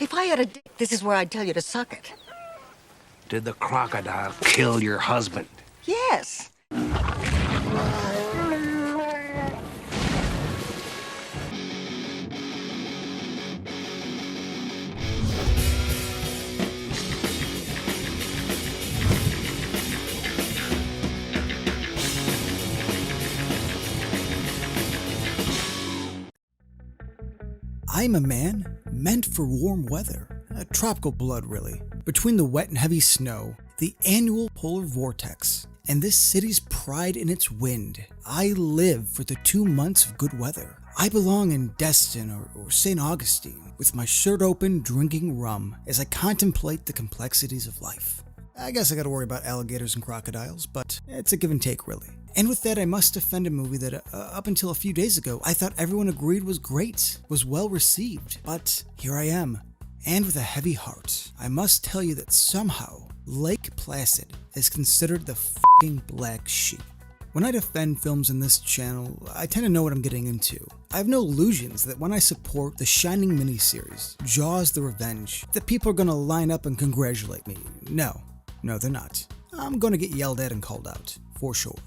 If I had a dick, this is where I'd tell you to suck it. Did the crocodile kill your husband? Yes. I'm a man meant for warm weather, a tropical blood really. Between the wet and heavy snow, the annual polar vortex, and this city's pride in its wind, I live for the 2 months of good weather. I belong in Destin or St. Augustine, with my shirt open drinking rum as I contemplate the complexities of life. I guess I gotta worry about alligators and crocodiles, but it's a give and take really. And with that, I must defend a movie that up until a few days ago, I thought everyone agreed was great, was well received. But here I am, and with a heavy heart, I must tell you that somehow, Lake Placid is considered the f***ing black sheep. When I defend films in this channel, I tend to know what I'm getting into. I have no illusions that when I support the Shining miniseries, Jaws the Revenge, that people are gonna line up and congratulate me. No, they're not. I'm gonna get yelled at and called out. For sure.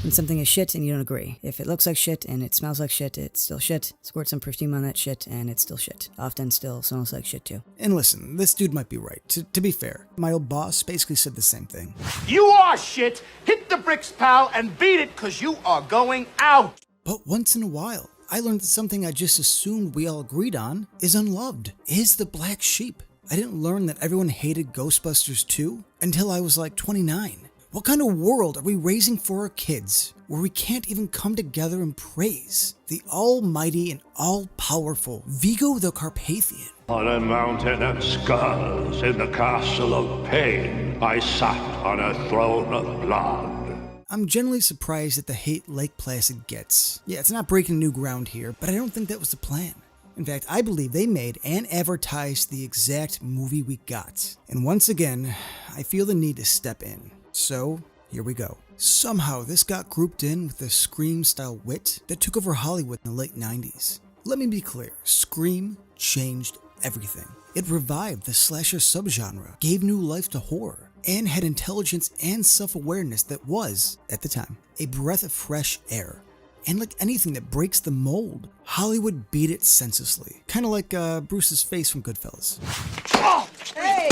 When something is shit and you don't agree. If it looks like shit and it smells like shit, it's still shit. Squirt some perfume on that shit and it's still shit. Often still smells like shit too. And listen, this dude might be right. To be fair, my old boss basically said the same thing. You are shit! Hit the bricks, pal, and beat it, cause you are going out! But once in a while, I learned that something I just assumed we all agreed on is unloved, is the black sheep. I didn't learn that everyone hated Ghostbusters 2 until I was like 29. What kind of world are we raising for our kids where we can't even come together and praise the almighty and all-powerful Vigo the Carpathian? On a mountain of skulls in the castle of pain, I sat on a throne of blood. I'm generally surprised at the hate Lake Placid gets. Yeah, it's not breaking new ground here, but I don't think that was the plan. In fact, I believe they made and advertised the exact movie we got. And once again, I feel the need to step in. So, here we go. Somehow this got grouped in with the Scream-style wit that took over Hollywood in the late 90s. Let me be clear, Scream changed everything. It revived the slasher subgenre, gave new life to horror, and had intelligence and self-awareness that was, at the time, a breath of fresh air. And like anything that breaks the mold, Hollywood beat it senselessly. Kinda like Bruce's face from Goodfellas. Oh, hey!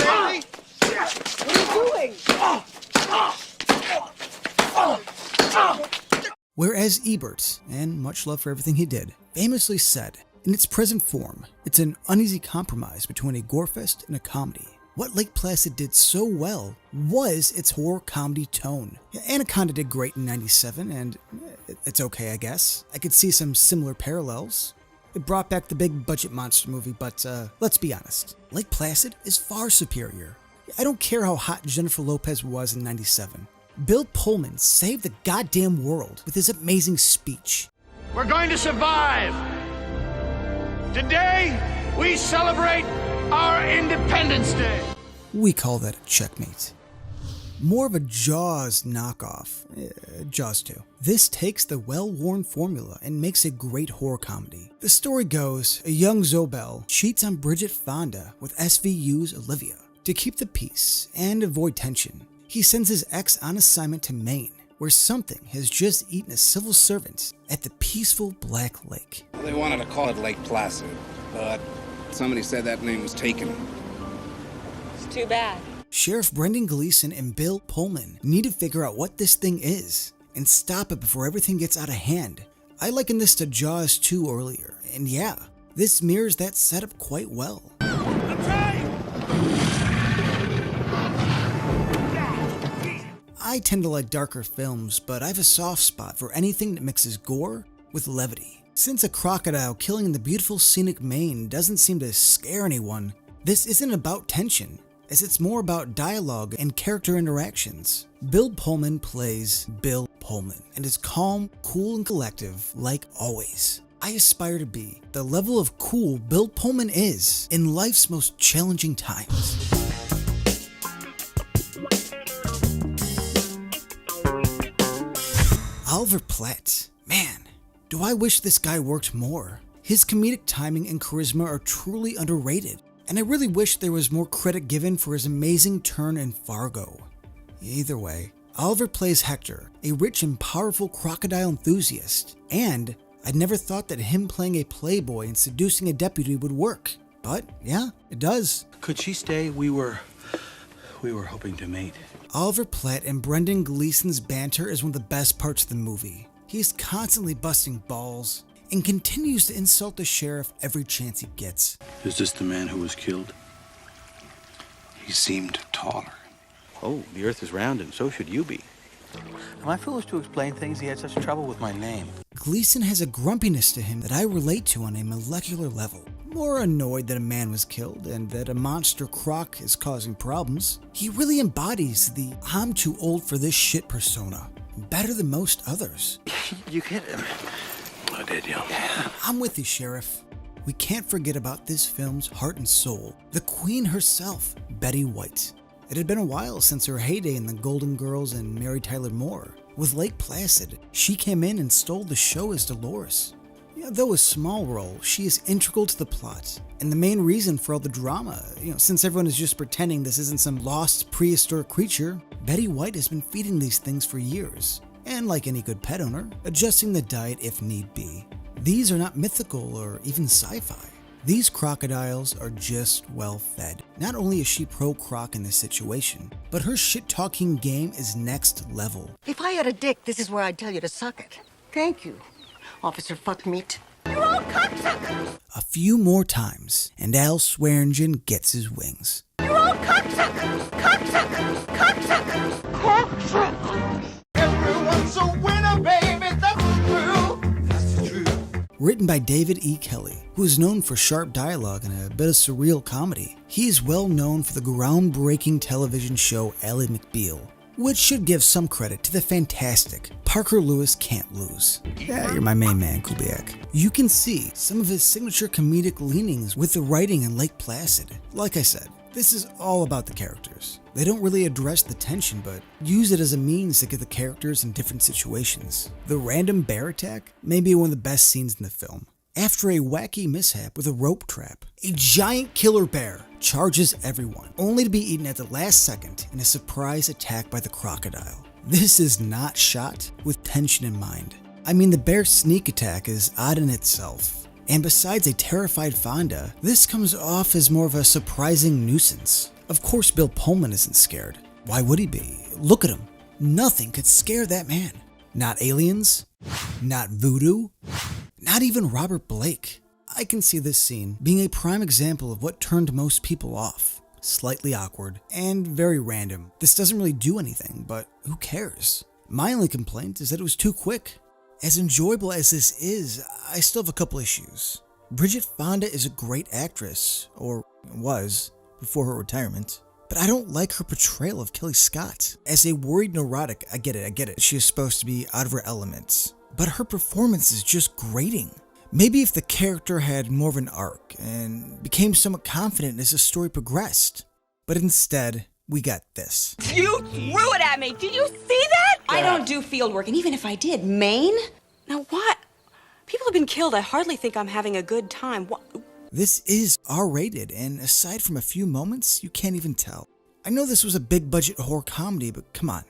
What are you doing? Whereas Ebert, and much love for everything he did, famously said, in its present form, it's an uneasy compromise between a gorefest and a comedy. What Lake Placid did so well was its horror comedy tone. Anaconda did great in '97, and it's okay, I guess. I could see some similar parallels. It brought back the big budget monster movie, but let's be honest, Lake Placid is far superior. I don't care how hot Jennifer Lopez was in '97. Bill Pullman saved the goddamn world with his amazing speech. We're going to survive! Today, we celebrate our Independence Day! We call that a checkmate. More of a Jaws knockoff. Jaws 2. This takes the well-worn formula and makes a great horror comedy. The story goes, a young Zobel cheats on Bridget Fonda with SVU's Olivia. To keep the peace and avoid tension, he sends his ex on assignment to Maine, where something has just eaten a civil servant at the peaceful Black Lake. They wanted to call it Lake Placid, but somebody said that name was taken. It's too bad. Sheriff Brendan Gleeson and Bill Pullman need to figure out what this thing is and stop it before everything gets out of hand. I likened this to Jaws 2 earlier, and yeah, this mirrors that setup quite well. I tend to like darker films, but I have a soft spot for anything that mixes gore with levity. Since a crocodile killing in the beautiful scenic Maine doesn't seem to scare anyone, this isn't about tension, as it's more about dialogue and character interactions. Bill Pullman plays Bill Pullman, and is calm, cool, and collective like always. I aspire to be the level of cool Bill Pullman is in life's most challenging times. Oliver Platt. Man, do I wish this guy worked more. His comedic timing and charisma are truly underrated. and I really wish there was more credit given for his amazing turn in Fargo. Either way, Oliver plays Hector, a rich and powerful crocodile enthusiast, and I'd never thought that him playing a playboy and seducing a deputy would work. But yeah, it does. Could she stay? We were hoping to mate. Oliver Platt and Brendan Gleeson's banter is one of the best parts of the movie. He's constantly busting balls and continues to insult the sheriff every chance he gets. Is this the man who was killed? He seemed taller. Oh, the earth is round and so should you be. Am I foolish to explain things? He had such trouble with my name. Gleeson has a grumpiness to him that I relate to on a molecular level. More annoyed that a man was killed and that a monster croc is causing problems. He really embodies the I'm too old for this shit persona, better than most others. You get him. I did, you. I'm with you, Sheriff. We can't forget about this film's heart and soul, the queen herself, Betty White. It had been a while since her heyday in The Golden Girls and Mary Tyler Moore. With Lake Placid, she came in and stole the show as Dolores. Though a small role, she is integral to the plot, and the main reason for all the drama. Since everyone is just pretending this isn't some lost prehistoric creature, Betty White has been feeding these things for years, and like any good pet owner, adjusting the diet if need be. These are not mythical or even sci-fi. These crocodiles are just well fed. Not only is she pro-croc in this situation, but her shit-talking game is next level. If I had a dick, this is where I'd tell you to suck it. Thank you, Officer Fuckmeat. You're all cocksuckers! A few more times, and Al Swearingen gets his wings. You're all cocksuckers! Cocksuckers! Cocksuckers! Cocksuckers! Everyone's a winner, baby, that's true! That's true. Written by David E. Kelly, who is known for sharp dialogue and a bit of surreal comedy. He is well known for the groundbreaking television show Ally McBeal, which should give some credit to the fantastic Parker Lewis Can't Lose. Yeah, you're my main man, Kubiak. You can see some of his signature comedic leanings with the writing in Lake Placid. Like I said, this is all about the characters. They don't really address the tension, but use it as a means to get the characters in different situations. The random bear attack may be one of the best scenes in the film. After a wacky mishap with a rope trap, a giant killer bear charges everyone, only to be eaten at the last second in a surprise attack by the crocodile. This is not shot with tension in mind. I mean, the bear's sneak attack is odd in itself, and besides a terrified Fonda, this comes off as more of a surprising nuisance. Of course, Bill Pullman isn't scared. Why would he be? Look at him. Nothing could scare that man. Not aliens, not voodoo, not even Robert Blake. I can see this scene being a prime example of what turned most people off. Slightly awkward and very random. This doesn't really do anything, but who cares? My only complaint is that it was too quick. As enjoyable as this is, I still have a couple issues. Bridget Fonda is a great actress, or was, before her retirement. But I don't like her portrayal of Kelly Scott. As a worried neurotic, I get it. She is supposed to be out of her element. But her performance is just grating. Maybe if the character had more of an arc and became somewhat confident as the story progressed. But instead, we got this. You threw it at me. Did you see that? I don't do field work, and even if I did, Maine? Now what? People have been killed. I hardly think I'm having a good time. What? This is R-rated, and aside from a few moments, you can't even tell. I know this was a big budget horror comedy, but come on.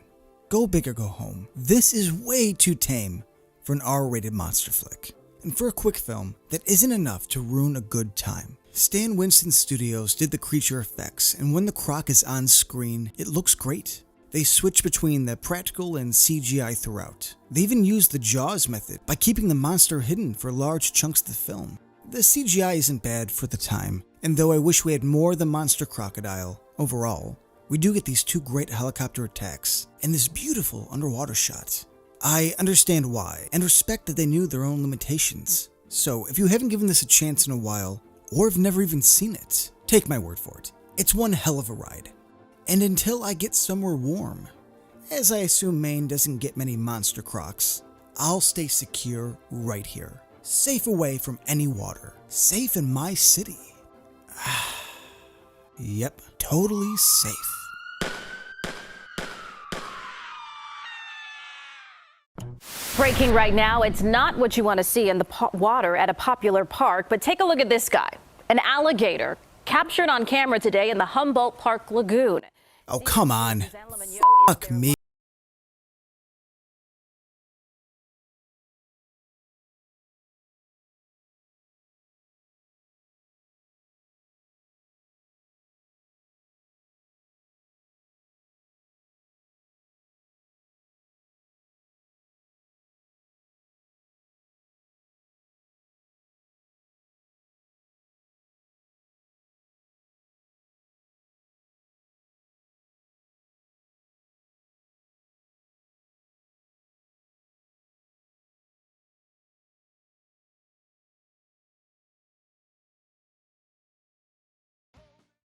Go big or go home. This is way too tame for an R-rated monster flick. And for a quick film, that isn't enough to ruin a good time. Stan Winston Studios did the creature effects, and when the croc is on screen, it looks great. They switch between the practical and CGI throughout. They even used the Jaws method by keeping the monster hidden for large chunks of the film. The CGI isn't bad for the time, and though I wish we had more of the monster crocodile, overall, we do get these two great helicopter attacks, and this beautiful underwater shot. I understand why, and respect that they knew their own limitations. So if you haven't given this a chance in a while, or have never even seen it, take my word for it. It's one hell of a ride. And until I get somewhere warm, as I assume Maine doesn't get many monster crocs, I'll stay secure right here. Safe away from any water. Safe in my city. Yep, totally safe. Breaking right now, it's not what you want to see in the water at a popular park, but take a look at this guy. An alligator captured on camera today in the Humboldt Park Lagoon. Oh, come on. Fuck me.